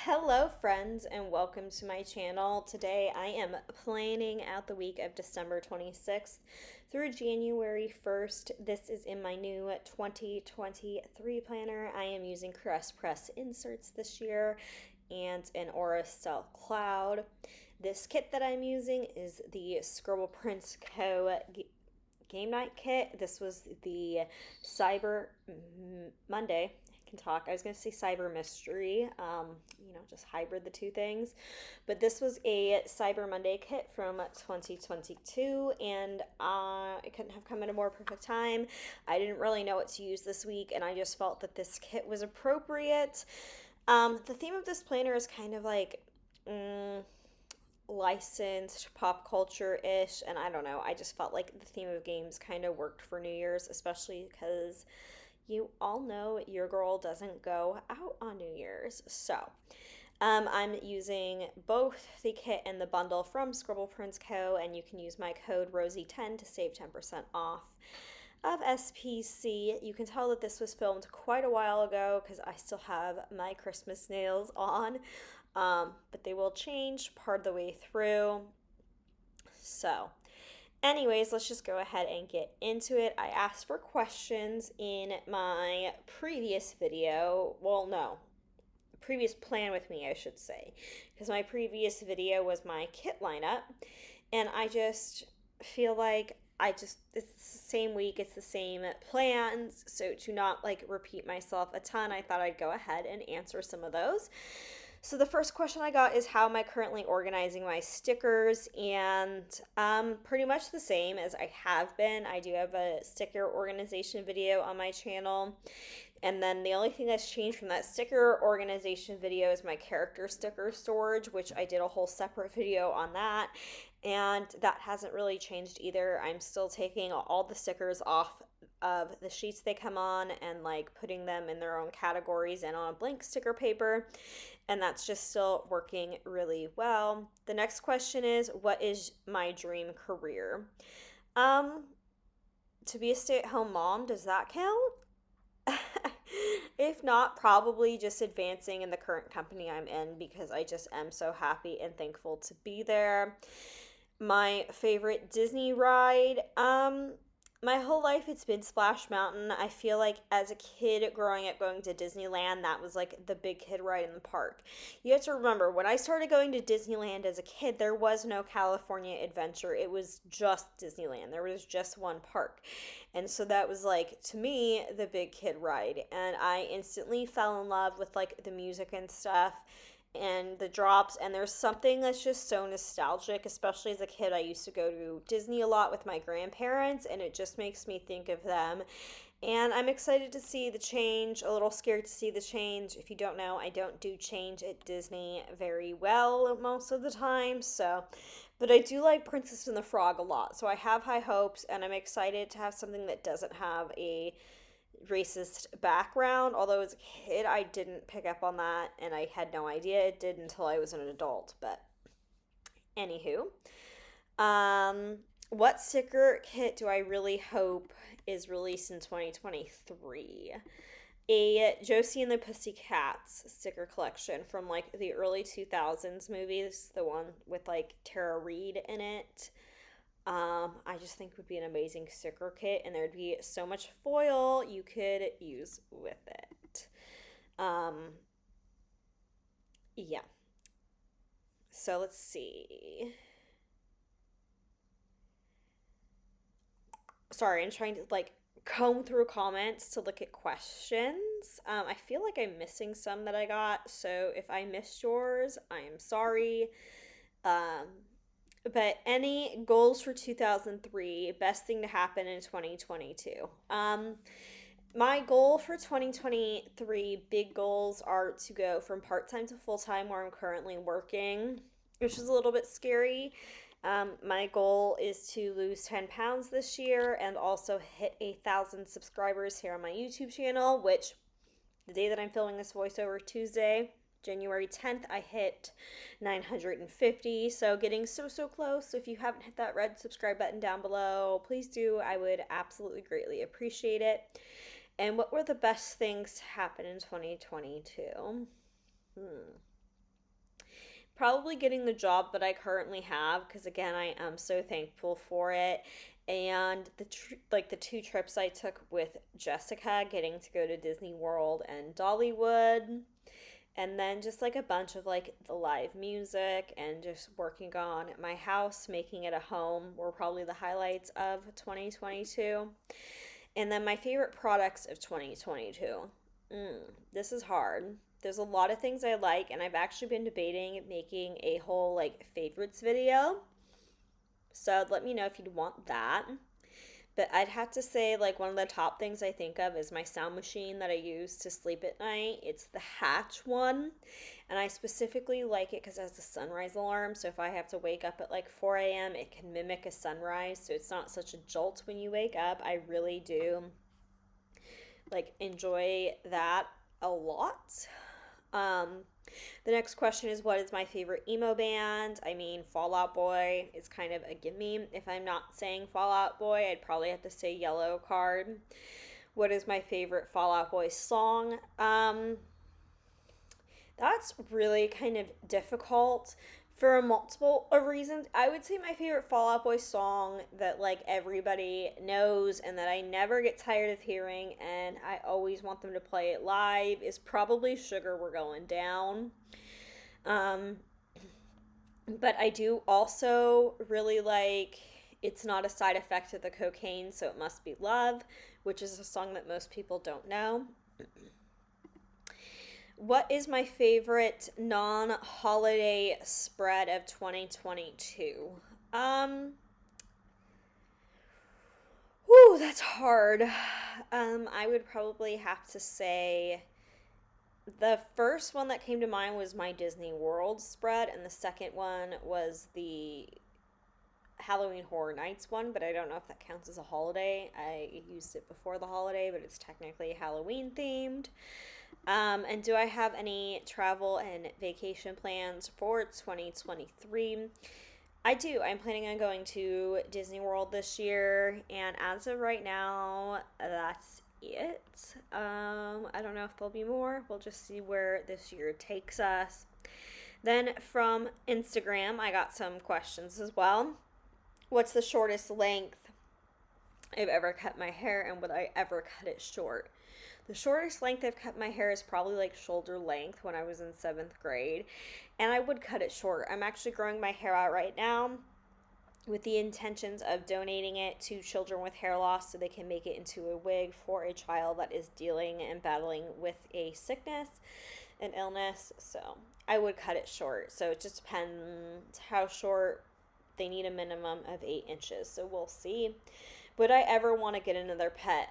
Hello, friends, and welcome to my channel. Today I am planning out the week of December 26th through January 1st. This is in my new 2023 planner. I am using Press inserts this year and an Aura Stealth Cloud. This kit that I'm using is the Scribble Prints Co. Game Night Kit. This was the Cyber Monday. I can talk. I was going to say Cyber Mystery, just hybrid the two things. But this was a Cyber Monday kit from 2022, and it couldn't have come at a more perfect time. I didn't really know what to use this week, and I just felt that this kit was appropriate. The theme of this planner is kind of like licensed pop culture-ish, and I don't know, I just felt like the theme of games kind of worked for New Year's, especially because you all know your girl doesn't go out on New Year's. So I'm using both the kit and the bundle from Scribble Prints Co, and you can use my code Rosey10 to save 10% off of SPC. You can tell that this was filmed quite a while ago because I still have my Christmas nails on, but they will change part of the way through. So anyways, let's just go ahead and get into it. I asked for questions in my previous video. Well, no, previous plan with me, I should say, because my previous video was my kit lineup, and I just feel like it's the same week, it's the same plans, so to not like repeat myself a ton, I thought I'd go ahead and answer some of those. So the first question I got is, how am I currently organizing my stickers? And pretty much the same as I have been. I do have a sticker organization video on my channel. And then the only thing that's changed from that sticker organization video is my character sticker storage, which I did a whole separate video on that. And that hasn't really changed either. I'm still taking all the stickers off of the sheets they come on and like putting them in their own categories and on a blank sticker paper, and that's just still working really well. The next question is, what is my dream career? To be a stay-at-home mom, does that count? If not, probably just advancing in the current company I'm in, because I just am so happy and thankful to be there. My favorite Disney ride, my whole life it's been Splash Mountain. I feel like as a kid growing up going to Disneyland, that was like the big kid ride in the park. You have to remember, when I started going to Disneyland as a kid, there was no California Adventure. It was just Disneyland. There was just one park. And so that was like, to me, the big kid ride. And I instantly fell in love with like the music and stuff and the drops, and there's something that's just so nostalgic. Especially as a kid, I used to go to Disney a lot with my grandparents, and it just makes me think of them. And I'm excited to see the change, a little scared to see the change. If you don't know, I don't do change at Disney very well most of the time, but I do like Princess and the Frog a lot, so I have high hopes, and I'm excited to have something that doesn't have a racist background, although as a kid I didn't pick up on that, and I had no idea it did until I was an adult. But anywho, what sticker kit do I really hope is released in 2023? A Josie and the Pussycats sticker collection from like the early 2000s movies, the one with like Tara Reid in it. I just think would be an amazing sticker kit, and there'd be so much foil you could use with it. Yeah. So let's see. Sorry, I'm trying to like comb through comments to look at questions. I feel like I'm missing some that I got, so if I missed yours, I am sorry. But any goals for 2003, best thing to happen in 2022? My goal for 2023, big goals are to go from part-time to full-time where I'm currently working, which is a little bit scary. My goal is to lose 10 pounds this year and also hit 1,000 subscribers here on my YouTube channel, which the day that I'm filming this voiceover, Tuesday, January 10th, I hit 950, so getting so close. So if you haven't hit that red subscribe button down below, please do. I would absolutely greatly appreciate it. And what were the best things to happen in 2022? Probably getting the job that I currently have because again, I am so thankful for it. And like the two trips I took with Jessica, getting to go to Disney World and Dollywood, and then just like a bunch of like the live music and just working on my house, making it a home were probably the highlights of 2022. And then my favorite products of 2022. This is hard. There's a lot of things I like, and I've actually been debating making a whole like favorites video. So let me know if you'd want that. But I'd have to say, like, one of the top things I think of is my sound machine that I use to sleep at night. It's the Hatch one. And I specifically like it because it has a sunrise alarm. So if I have to wake up at like 4 a.m., it can mimic a sunrise. So it's not such a jolt when you wake up. I really do like enjoy that a lot. Um, the next question is, what is my favorite emo band? I mean, Fall Out Boy is kind of a gimme. If I'm not saying Fall Out Boy, I'd probably have to say Yellow Card. What is my favorite Fall Out Boy song? That's really kind of difficult for multiple reasons. I would say my favorite Fall Out Boy song that like everybody knows and that I never get tired of hearing and I always want them to play it live is probably Sugar We're Going Down. Um, but I do also really like It's Not a Side Effect of the Cocaine, So It Must Be Love, which is a song that most people don't know. What is my favorite non-holiday spread of 2022? Whew, that's hard. I would probably have to say the first one that came to mind was my Disney World spread, and the second one was the Halloween Horror Nights one, but I don't know if that counts as a holiday. I used it before the holiday, but it's technically Halloween themed. And do I have any travel and vacation plans for 2023? I do. I'm planning on going to Disney World this year, and as of right now, that's it. I don't know if there'll be more. We'll just see where this year takes us. Then from Instagram, I got some questions as well. What's the shortest length I've ever cut my hair, and would I ever cut it short? The shortest length I've cut my hair is probably like shoulder length when I was in 7th grade, and I would cut it short. I'm actually growing my hair out right now with the intentions of donating it to children with hair loss so they can make it into a wig for a child that is dealing and battling with a sickness, an illness. So I would cut it short. So it just depends how short. They need a minimum of 8 inches. So we'll see. Would I ever want to get another pet?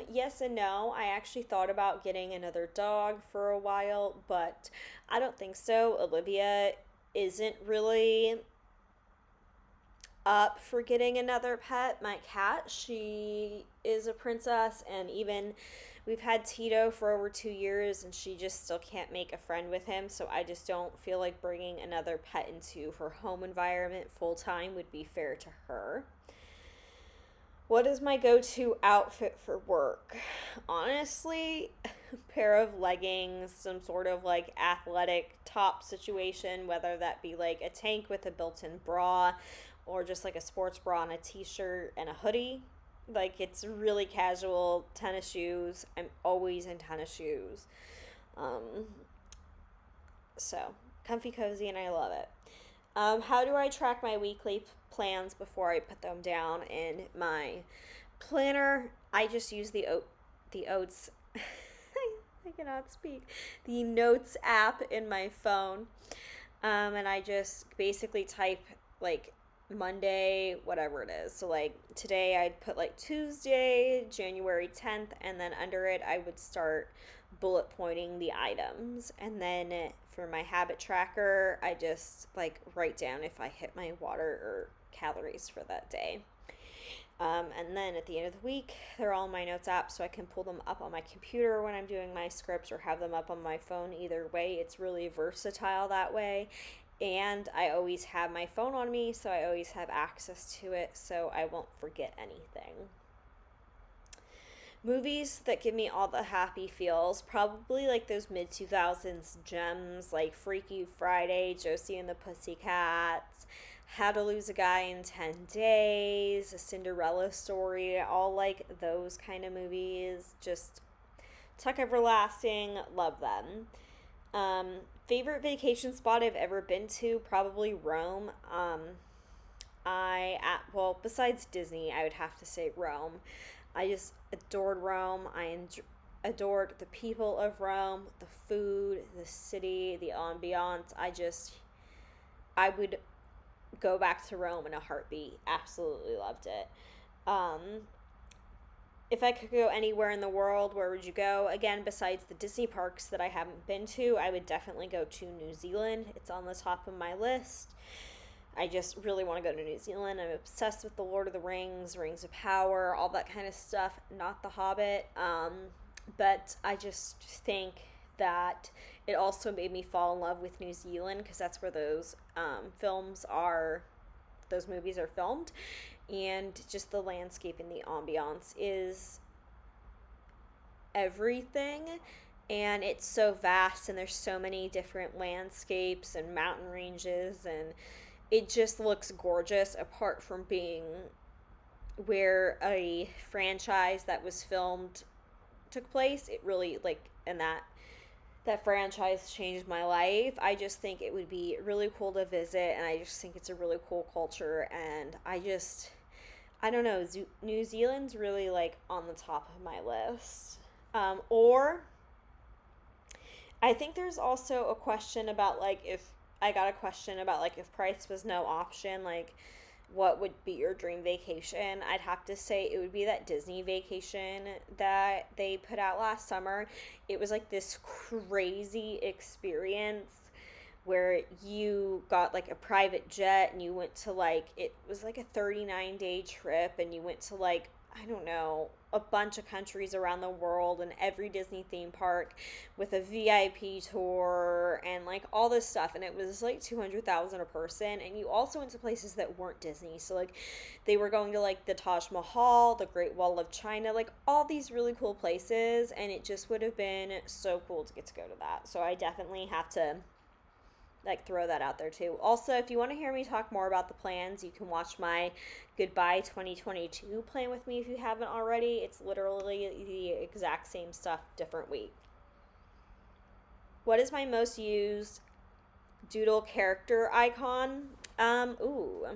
Yes and no. I actually thought about getting another dog for a while, but I don't think so. Olivia isn't really up for getting another pet. My cat, she is a princess, and even we've had Tito for over 2 years, and she just still can't make a friend with him, so I just don't feel like bringing another pet into her home environment full time would be fair to her. What is my go-to outfit for work? Honestly, a pair of leggings, some sort of like athletic top situation, whether that be like a tank with a built-in bra or just like a sports bra and a t-shirt and a hoodie. Like it's really casual. Tennis shoes. I'm always in tennis shoes. Um, so comfy, cozy, and I love it. How do I track my weekly plans before I put them down in my planner? I just use the Oats. I cannot speak. The Notes app in my phone, and I just basically type like Monday, whatever it is. So like today I'd put like Tuesday, January 10th, and then under it I would start bullet pointing the items. And then for my habit tracker, I just like write down if I hit my water or calories for that day. And then at the end of the week, they're all in my notes app, so I can pull them up on my computer when I'm doing my scripts or have them up on my phone. Either way, it's really versatile that way. And I always have my phone on me, so I always have access to it, so I won't forget anything. Movies that give me all the happy feels, probably like those mid 2000s gems like Freaky Friday, Josie and the Pussycats, How to Lose a Guy in 10 Days, A Cinderella Story, all like those kind of movies. Just Tuck Everlasting, love them. Um, Favorite vacation spot I've ever been to, probably Rome. Well, besides Disney, I would have to say Rome. I just adored Rome. Adored the people of Rome, the food, the city, the ambiance. I would go back to Rome in a heartbeat. Absolutely loved it. Um, if I could go anywhere in the world, where would you go? Again, besides the Disney parks that I haven't been to, I would definitely go to New Zealand. It's on the top of my list. I just really want to go to New Zealand. I'm obsessed with the Lord of the Rings, Rings of Power, all that kind of stuff. Not The Hobbit, but I just think that it also made me fall in love with New Zealand because that's where those movies are filmed, and just the landscape and the ambiance is everything. And it's so vast, and there's so many different landscapes and mountain ranges, and it just looks gorgeous apart from being where a franchise that was filmed took place. It really and that franchise changed my life. I just think it would be really cool to visit, and I just think it's a really cool culture, and I don't know, New Zealand's really like on the top of my list. Or I think there's also a question about like if I got a question about like if price was no option, like what would be your dream vacation? I'd have to say it would be that Disney vacation that they put out last summer. It was like this crazy experience where you got like a private jet and you went to like, it was like a 39-day trip, and you went to like, I don't know, a bunch of countries around the world and every Disney theme park with a VIP tour and like all this stuff, and it was like 200,000 a person. And you also went to places that weren't Disney, so like they were going to like the Taj Mahal, the Great Wall of China, like all these really cool places, and it just would have been so cool to get to go to that. So I definitely have to like throw that out there too. Also, if you want to hear me talk more about the plans, you can watch my Goodbye 2022 plan with me if you haven't already. It's literally the exact same stuff, different week. What is my most used doodle character icon? Ooh,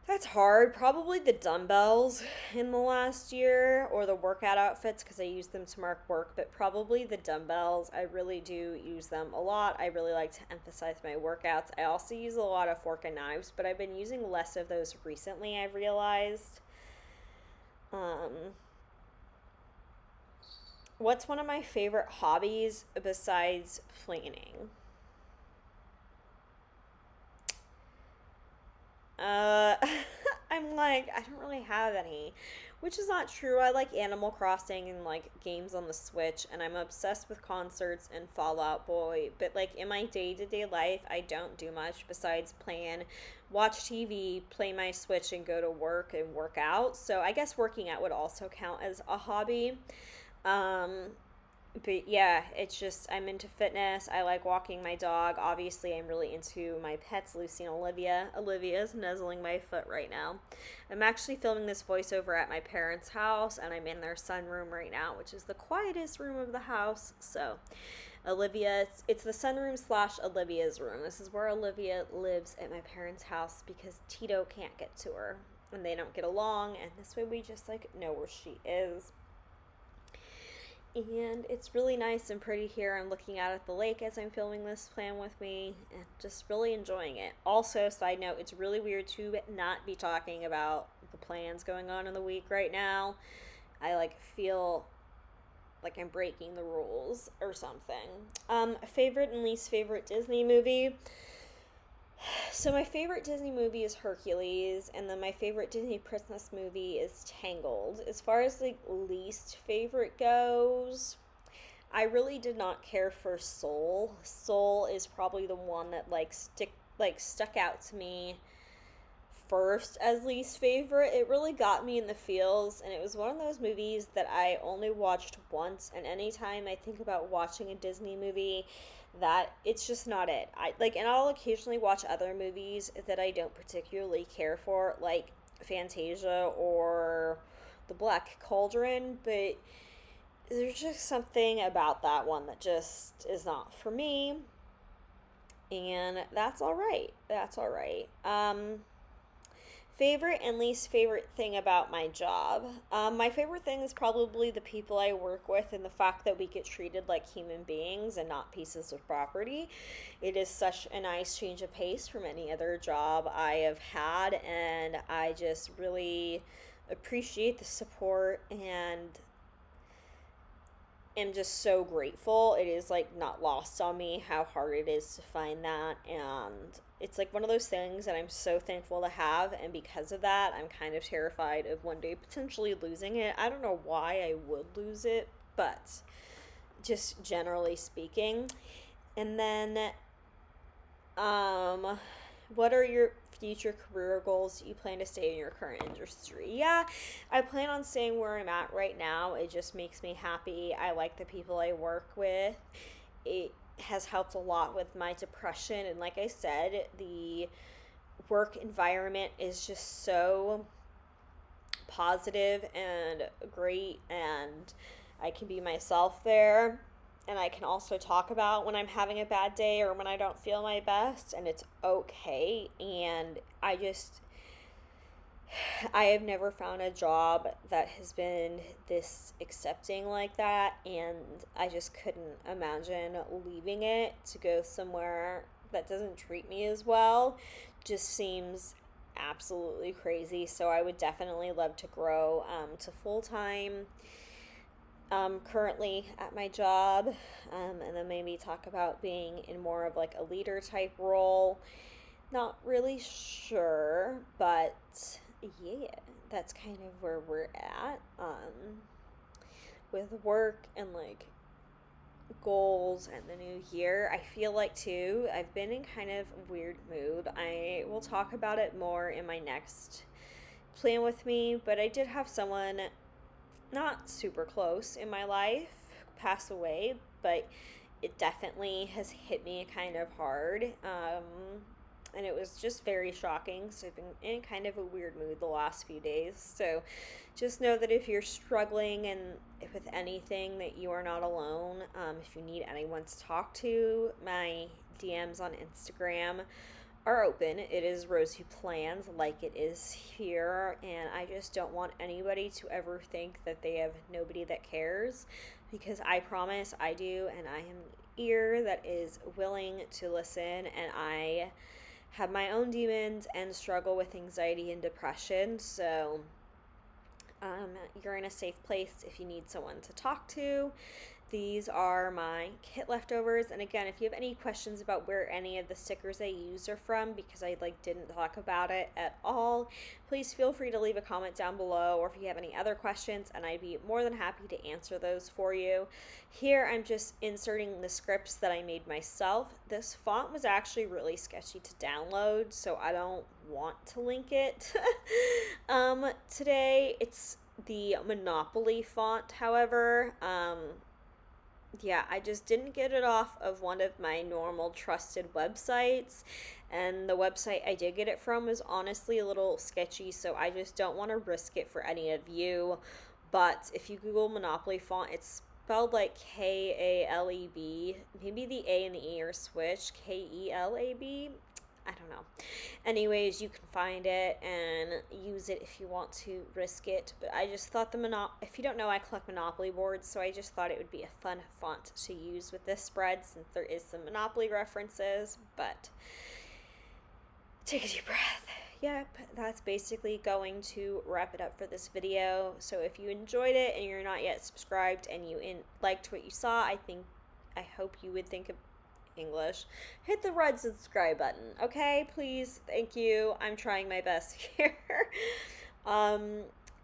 that's hard. Probably the dumbbells in the last year, or the workout outfits because I use them to mark work, but probably the dumbbells. I really do use them a lot. I really like to emphasize my workouts. I also use a lot of fork and knives, but I've been using less of those recently, I've realized. What's one of my favorite hobbies besides planning? Uh, I'm like, I don't really have any, which is not true. I like Animal Crossing and like games on the Switch, and I'm obsessed with concerts and Fall Out Boy. But like in my day to day life, I don't do much besides plan, watch TV, play my Switch, and go to work and work out. So I guess working out would also count as a hobby. Um, but yeah, it's just I'm into fitness. I like walking my dog. Obviously, I'm really into my pets, Lucy and Olivia. Olivia is nuzzling my foot right now. I'm actually filming this voiceover at my parents' house, and I'm in their sunroom right now, which is the quietest room of the house. So, Olivia, it's the sunroom slash Olivia's room. This is where Olivia lives at my parents' house because Tito can't get to her, and they don't get along, and this way we just like know where she is. And it's really nice and pretty here. I'm looking out at the lake as I'm filming this plan with me and just really enjoying it. Also, side note, it's really weird to not be talking about the plans going on in the week right now. I like feel like I'm breaking the rules or something. Favorite and least favorite Disney movie. So my favorite Disney movie is Hercules, and then my favorite Disney princess movie is Tangled. As far as like least favorite goes, I really did not care for Soul. Soul is probably the one that stuck out to me first as least favorite, it really got me in the feels, and it was one of those movies that I only watched once, and anytime I think about watching a Disney movie, that it's just not it. I like, and I'll occasionally watch other movies that I don't particularly care for, like Fantasia or The Black Cauldron, but there's just something about that one that just is not for me, and that's all right. That's all right. Favorite and least favorite thing about my job. My favorite thing is probably the people I work with and the fact that we get treated like human beings and not pieces of property. It is such a nice change of pace from any other job I have had, and I just really appreciate the support and am just so grateful. It is like not lost on me how hard it is to find that, and it's like one of those things that I'm so thankful to have, and because of that I'm kind of terrified of one day potentially losing it. I don't know why I would lose it, but just generally speaking. And then what are your future career goals? You plan to stay in your current industry? Yeah, I plan on staying where I'm at right now. It just makes me happy. I like the people I work with. It has helped a lot with my depression, and like I said, the work environment is just so positive and great, and I can be myself there, and I can also talk about when I'm having a bad day or when I don't feel my best, and it's okay. And I have never found a job that has been this accepting like that, and I just couldn't imagine leaving it to go somewhere that doesn't treat me as well. Just seems absolutely crazy. So I would definitely love to grow to full time currently at my job, and then maybe talk about being in more of like a leader type role. Not really sure, but yeah, that's kind of where we're at with work and like goals and the new year. I feel like too, I've been in kind of a weird mood. I will talk about it more in my next plan with me, but I did have someone not super close in my life pass away, but it definitely has hit me kind of hard. And it was just very shocking. So I've been in kind of a weird mood the last few days. So just know that if you're struggling and with anything, that you are not alone. If you need anyone to talk to, my DMs on Instagram are open. It is RoseyPlans, like it is here, and I just don't want anybody to ever think that they have nobody that cares, because I promise I do, and I am an ear that is willing to listen, and I have my own demons and struggle with anxiety and depression. So you're in a safe place if you need someone to talk to. These are my kit leftovers, and again, if you have any questions about where any of the stickers I used are from, because I didn't talk about it at all, please feel free to leave a comment down below, or if you have any other questions, and I'd be more than happy to answer those for you. Here I'm just inserting the scripts that I made myself. This font was actually really sketchy to download, so I don't want to link it. Today it's the Monopoly font, however. Yeah, I just didn't get it off of one of my normal trusted websites, and the website I did get it from was honestly a little sketchy, so I just don't want to risk it for any of you. But if you Google Monopoly font, it's spelled like K-A-L-E-B. Maybe the A and the E are switched. K-E-L-A-B. I don't know. Anyways, you can find it and use it if you want to risk it. But I just thought if you don't know, I collect Monopoly boards, so I just thought it would be a fun font to use with this spread, since there is some Monopoly references. But take a deep breath. Yep, that's basically going to wrap it up for this video. So if you enjoyed it and you're not yet subscribed and you liked what you saw, I hope you would think of English. Hit the red subscribe button, okay? Please, thank you. I'm trying my best here.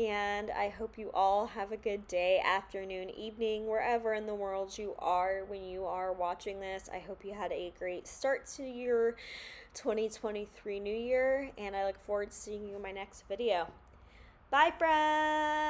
And I hope you all have a good day, afternoon, evening, wherever in the world you are when you are watching this. I hope you had a great start to your 2023 New Year, and I look forward to seeing you in my next video. Bye, friends!